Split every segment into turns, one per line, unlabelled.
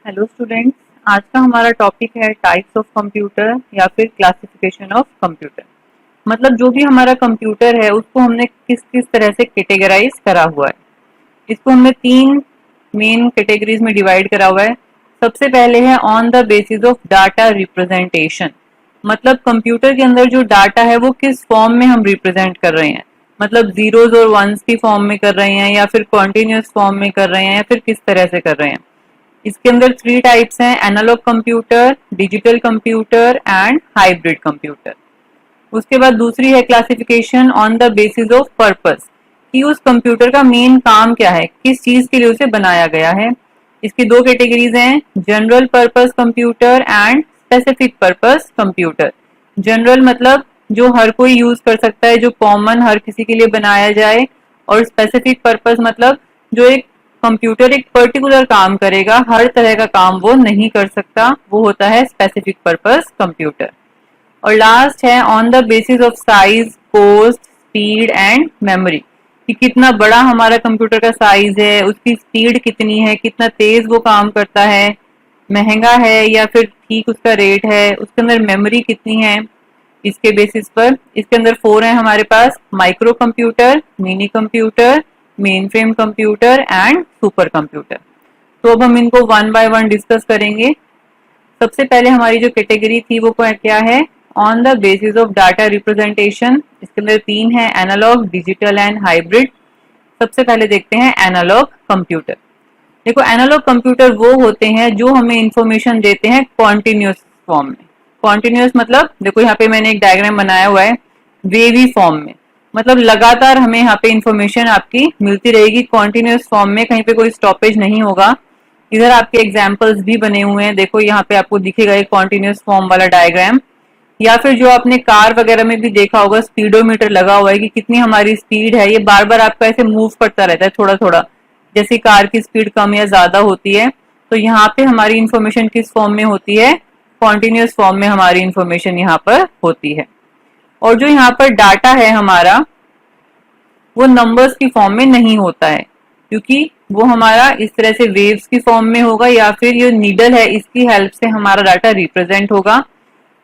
Hello students. आज का हमारा टॉपिक है टाइप्स ऑफ कंप्यूटर या फिर क्लासिफिकेशन ऑफ कंप्यूटर। मतलब जो भी हमारा कंप्यूटर है उसको हमने किस किस तरह से कैटेगराइज करा हुआ है। इसको हमने तीन मेन कैटेगरीज में डिवाइड करा हुआ है। सबसे पहले है on the basis of data representation. मतलब कंप्यूटर के अंदर जो डाटा है वो किस फॉर्म में हम रिप्रेजेंट कर रहे हैं। मतलब जीरोज और वंस की फॉर्म में कर रहे हैं या फिर कॉन्टिन्यूस फॉर्म में कर रहे हैं या फिर किस तरह से कर रहे हैं। इसके अंदर थ्री टाइप्स हैं: analogue computer, digital computer and hybrid computer. उसके बाद दूसरी है classification on the basis of purpose, कि उस कंप्यूटर का मेन काम क्या है, किस चीज के लिए उसे बनाया गया है। इसकी दो कैटेगरीज हैं: general purpose computer and specific purpose computer. General मतलब जो हर कोई यूज कर सकता है, जो कॉमन हर किसी के लिए बनाया जाए। और स्पेसिफिक पर्पस मतलब जो एक कंप्यूटर एक पर्टिकुलर काम करेगा, हर तरह का काम वो नहीं कर सकता, वो होता है स्पेसिफिक पर्पस कंप्यूटर। और लास्ट है on the basis of size, cost, speed and memory, कि कितना बड़ा हमारा कंप्यूटर का साइज है, उसकी स्पीड कितनी है, कितना तेज वो काम करता है, महंगा है या फिर ठीक उसका रेट है, उसके अंदर मेमोरी कितनी है। इसके बेसिस पर इसके अंदर फोर है हमारे पास: micro computer, mini computer, mainframe computer and super computer. तो अब हम इनको वन बाय वन डिस्कस करेंगे। सबसे पहले हमारी जो कैटेगरी थी वो क्या है? On the basis of data representation. इसके अंदर तीन है: एनालॉग, डिजिटल एंड हाइब्रिड। सबसे पहले देखते हैं एनालॉग कंप्यूटर। देखो, एनालॉग कंप्यूटर वो होते हैं जो हमें इंफॉर्मेशन देते हैं कॉन्टिन्यूस फॉर्म में। कॉन्टिन्यूस मतलब देखो यहाँ पे मैंने एक डायग्राम बनाया हुआ है, वेवी फॉर्म में। मतलब लगातार हमें यहाँ पे इंफॉर्मेशन आपकी मिलती रहेगी कॉन्टिन्यूस फॉर्म में, कहीं पे कोई स्टॉपेज नहीं होगा। इधर आपके एग्जाम्पल्स भी बने हुए हैं, देखो यहाँ पे आपको दिखेगा एक कॉन्टिन्यूस फॉर्म वाला डायग्राम। या फिर जो आपने कार वगैरह में भी देखा होगा, स्पीडोमीटर लगा हुआ है कि कितनी हमारी स्पीड है, ये बार बार आपका ऐसे मूव करता रहता है थोड़ा थोड़ा, जैसे कार की स्पीड कम या ज्यादा होती है। तो यहाँ पे हमारी इंफॉर्मेशन किस फॉर्म में होती है? कॉन्टिन्यूस फॉर्म में हमारी इंफॉर्मेशन यहाँ पर होती है। और जो यहाँ पर डाटा है हमारा, वो नंबर्स की फॉर्म में नहीं होता है, क्योंकि वो हमारा इस तरह से वेव्स की फॉर्म में होगा या फिर ये नीडल है इसकी हेल्प से हमारा डाटा रिप्रेजेंट होगा।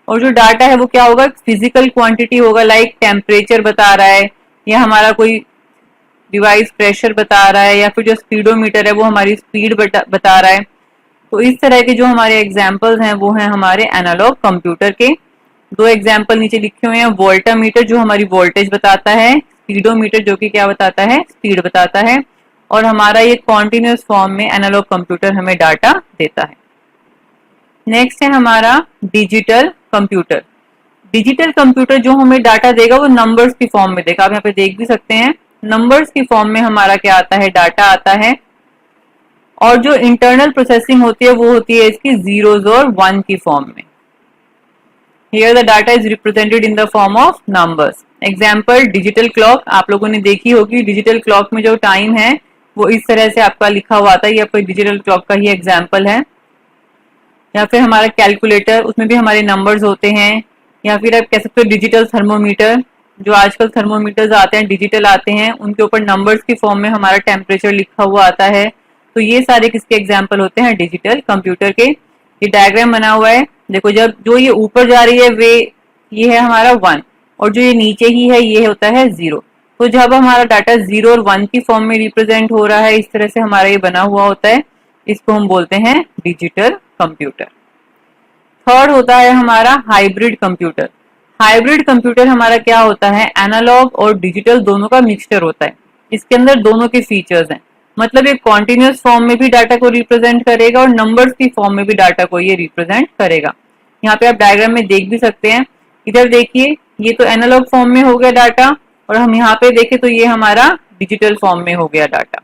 और जो डाटा है वो क्या होगा? फिजिकल क्वांटिटी होगा, लाइक टेम्परेचर बता रहा है, या हमारा कोई डिवाइस प्रेशर बता रहा है, या फिर जो स्पीडोमीटर है वो हमारी स्पीड बता रहा है। तो इस तरह के जो हमारे एग्जाम्पल्स हैं वो हैं हमारे एनालॉग कंप्यूटर के। दो एग्जाम्पल नीचे लिखे हुए हैं: वोल्टामीटर जो हमारी वोल्टेज बताता है, स्पीडोमीटर जो कि क्या बताता है? स्पीड बताता है। और हमारा ये कॉन्टिन्यूस फॉर्म में एनालॉग कंप्यूटर हमें डाटा देता है। नेक्स्ट है हमारा डिजिटल कंप्यूटर। डिजिटल कंप्यूटर जो हमें डाटा देगा वो नंबर्स की फॉर्म में देगा। आप यहाँ पे देख भी सकते हैं, नंबर्स की फॉर्म में हमारा क्या आता है? डाटा आता है। और जो इंटरनल प्रोसेसिंग होती है वो होती है इसकी जीरोज और वन की फॉर्म में। Here the data is represented in the form of numbers. Example digital clock, आप लोगों ने देखी होगी। डिजिटल क्लॉक में जो टाइम है वो इस तरह से आपका लिखा हुआ आता है, ये आपका डिजिटल क्लॉक का ही एग्जाम्पल है। या फिर हमारा कैलकुलेटर, उसमें भी हमारे नंबर्स होते हैं। या फिर आप कह सकते हो डिजिटल थर्मोमीटर, जो आजकल थर्मोमीटर्स आते हैं डिजिटल आते हैं, उनके ऊपर नंबर्स की फॉर्म में हमारा टेम्परेचर लिखा हुआ आता है। तो ये सारे किसके एग्जाम्पल होते हैं? डिजिटल कंप्यूटर के। ये डायग्राम बना हुआ है, देखो, जब जो ये ऊपर जा रही है वे ये है हमारा वन, और जो ये नीचे ही है ये होता है जीरो। तो जब हमारा डाटा जीरो और वन की फॉर्म में रिप्रेजेंट हो रहा है, इस तरह से हमारा ये बना हुआ होता है, इसको हम बोलते हैं डिजिटल कंप्यूटर। थर्ड होता है हमारा हाइब्रिड कंप्यूटर। हाइब्रिड कंप्यूटर हमारा क्या होता है? एनालॉग और डिजिटल दोनों का मिक्सचर होता है। इसके अंदर दोनों के फीचर्स हैं। मतलब ये कॉन्टिन्यूस फॉर्म में भी डाटा को रिप्रेजेंट करेगा और नंबर्स की फॉर्म में भी डाटा को ये रिप्रेजेंट करेगा। यहाँ पे आप डायग्राम में देख भी सकते हैं। इधर देखिए, ये तो एनालॉग फॉर्म में हो गया डाटा, और हम यहाँ पे देखें तो ये हमारा डिजिटल फॉर्म में हो गया डाटा।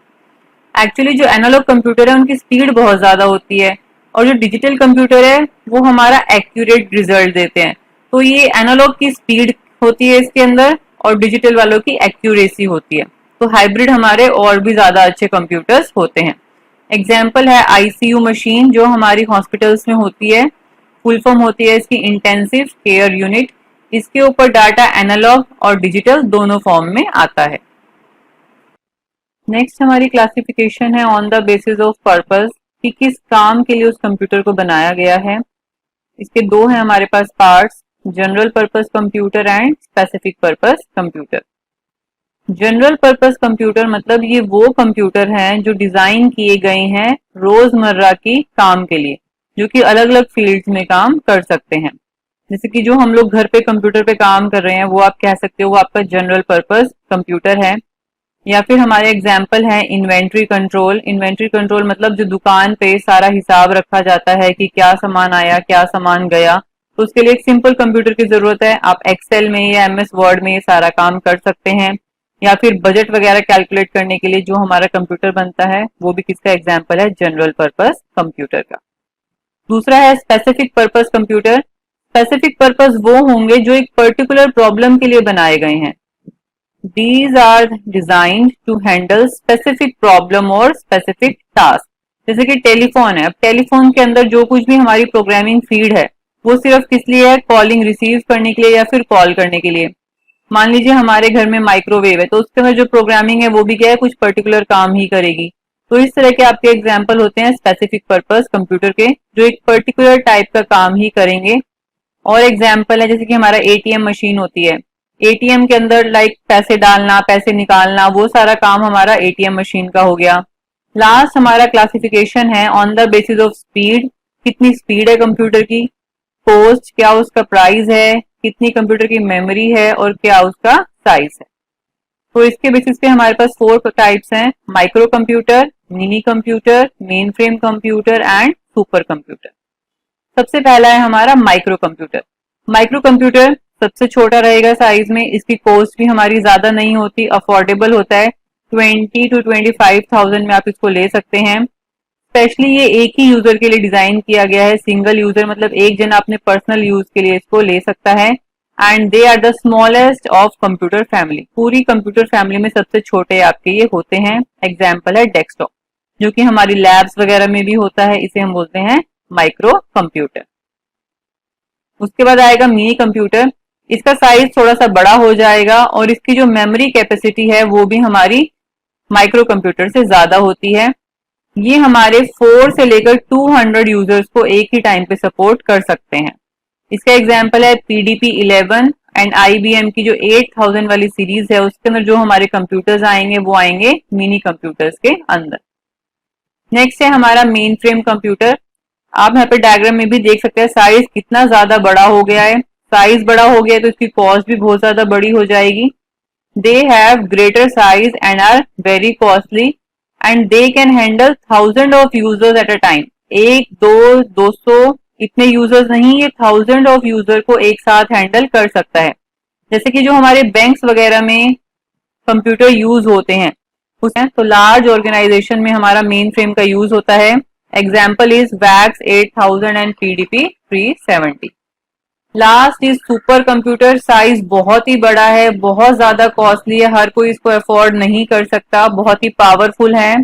एक्चुअली जो एनालॉग कंप्यूटर है उनकी स्पीड बहुत ज्यादा होती है, और जो डिजिटल कंप्यूटर है वो हमारा एक्यूरेट रिजल्ट देते हैं। तो ये एनालॉग की स्पीड होती है इसके अंदर, और डिजिटल वालों की एक्यूरेसी होती है। तो हाइब्रिड हमारे और भी ज्यादा अच्छे कंप्यूटर्स होते हैं। एग्जाम्पल है आईसीयू मशीन, जो हमारी हॉस्पिटल्स में होती है। फुल फॉर्म होती है इसकी इंटेंसिव केयर यूनिट। इसके ऊपर डाटा एनालॉग और डिजिटल दोनों फॉर्म में आता है। नेक्स्ट हमारी क्लासिफिकेशन है on the basis of purpose. कि किस काम के लिए उस कंप्यूटर को बनाया गया है। इसके दो हैं हमारे पास parts, general purpose computer and specific purpose computer. General purpose computer मतलब ये वो कंप्यूटर हैं जो डिजाइन किए गए हैं रोजमर्रा की काम के लिए, जो कि अलग अलग फील्ड्स में काम कर सकते हैं। जैसे कि जो हम लोग घर पे कंप्यूटर पे काम कर रहे हैं वो आप कह सकते हो वो आपका जनरल पर्पस कंप्यूटर है। या फिर हमारे एग्जाम्पल है इन्वेंट्री कंट्रोल। इन्वेंट्री कंट्रोल मतलब जो दुकान पे सारा हिसाब रखा जाता है कि क्या सामान आया क्या सामान गया, तो उसके लिए एक सिंपल कंप्यूटर की जरूरत है। आप एक्सेल में या एमएस वर्ड में ये सारा काम कर सकते हैं। या फिर बजट वगैरह कैलकुलेट करने के लिए जो हमारा कंप्यूटर बनता है वो भी किसका एग्जाम्पल है, जनरल पर्पस कंप्यूटर का। दूसरा है specific purpose computer. Specific purpose वो होंगे जो एक पर्टिकुलर प्रॉब्लम के लिए बनाए गए हैं। These are designed to handle specific problem और specific task। जैसे कि टेलीफोन है, अब टेलीफोन के अंदर जो कुछ भी हमारी प्रोग्रामिंग फीड है वो सिर्फ किस लिए है, कॉलिंग रिसीव करने के लिए या फिर कॉल करने के लिए। मान लीजिए हमारे घर में माइक्रोवेव है तो उसके अंदर जो प्रोग्रामिंग है वो भी क्या है, कुछ पर्टिकुलर काम ही करेगी। तो इस तरह के आपके एग्जाम्पल होते हैं स्पेसिफिक पर्पस कंप्यूटर के, जो एक पर्टिकुलर टाइप का काम ही करेंगे। और एग्जाम्पल है जैसे कि हमारा एटीएम मशीन होती है, एटीएम के अंदर लाइक पैसे डालना पैसे निकालना वो सारा काम हमारा एटीएम मशीन का हो गया। लास्ट हमारा क्लासिफिकेशन है on the basis of speed, कितनी स्पीड है कंप्यूटर की, कॉस्ट क्या उसका प्राइस है, कितनी कंप्यूटर की मेमोरी है और क्या उसका साइज है। तो इसके बेसिस पे हमारे पास 4 टाइप्स हैं, micro computer, mini computer, mainframe computer and super computer. सबसे पहला है हमारा माइक्रो कंप्यूटर। माइक्रो कंप्यूटर सबसे छोटा रहेगा साइज में, इसकी कॉस्ट भी हमारी ज्यादा नहीं होती, अफोर्डेबल होता है, 20 to 25,000 में आप इसको ले सकते हैं। स्पेशली ये एक ही यूजर के लिए डिजाइन किया गया है, सिंगल यूजर मतलब एक जन अपने पर्सनल यूज के लिए इसको ले सकता है। And they are the smallest of computer family, पूरी कंप्यूटर फैमिली में सबसे छोटे आपके ये होते हैं। एग्जाम्पल है डेस्कटॉप, जो कि हमारी लैब्स वगैरह में भी होता है, इसे हम बोलते हैं माइक्रो कंप्यूटर। उसके बाद आएगा मिनी कंप्यूटर, इसका साइज थोड़ा सा बड़ा हो जाएगा और इसकी जो मेमोरी कैपेसिटी है वो भी हमारी माइक्रो कंप्यूटर से ज्यादा होती है। ये हमारे 4 से लेकर 200 यूजर्स को एक ही टाइम पे सपोर्ट कर सकते हैं। इसका एग्जाम्पल है पीडीपी 11 एंड आईबीएम की जो 8000 वाली सीरीज है उसके अंदर जो हमारे कंप्यूटर्स आएंगे वो आएंगे मिनी कंप्यूटर्स के अंदर। नेक्स्ट है हमारा मेन फ्रेम कंप्यूटर। आप यहाँ पे डायग्राम में भी देख सकते हैं साइज कितना ज्यादा बड़ा हो गया है। साइज बड़ा हो गया तो इसकी कॉस्ट भी बहुत ज्यादा बड़ी हो जाएगी। They have greater size and are very costly and they can handle 1000 of users at a time. 1 2 200 इतने यूजर्स नहीं, ये 1000 ऑफ यूजर को एक साथ हैंडल कर सकता है। जैसे कि जो हमारे बैंक्स वगैरह में कंप्यूटर यूज होते हैं उसमें, तो लार्ज ऑर्गेनाइजेशन में हमारा मेन फ्रेम का यूज होता है। Example is wax 8000 and PDP 370। Last is super computer, size बहुत ही बड़ा है, बहुत ज्यादा कॉस्टली है, हर कोई इसको अफोर्ड नहीं कर सकता, बहुत ही पावरफुल है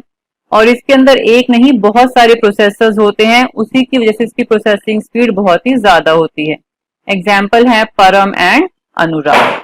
और इसके अंदर एक नहीं बहुत सारे प्रोसेसर्स होते हैं, उसी की वजह से इसकी प्रोसेसिंग स्पीड बहुत ही ज्यादा होती है। एग्जाम्पल है परम एंड अनुराग।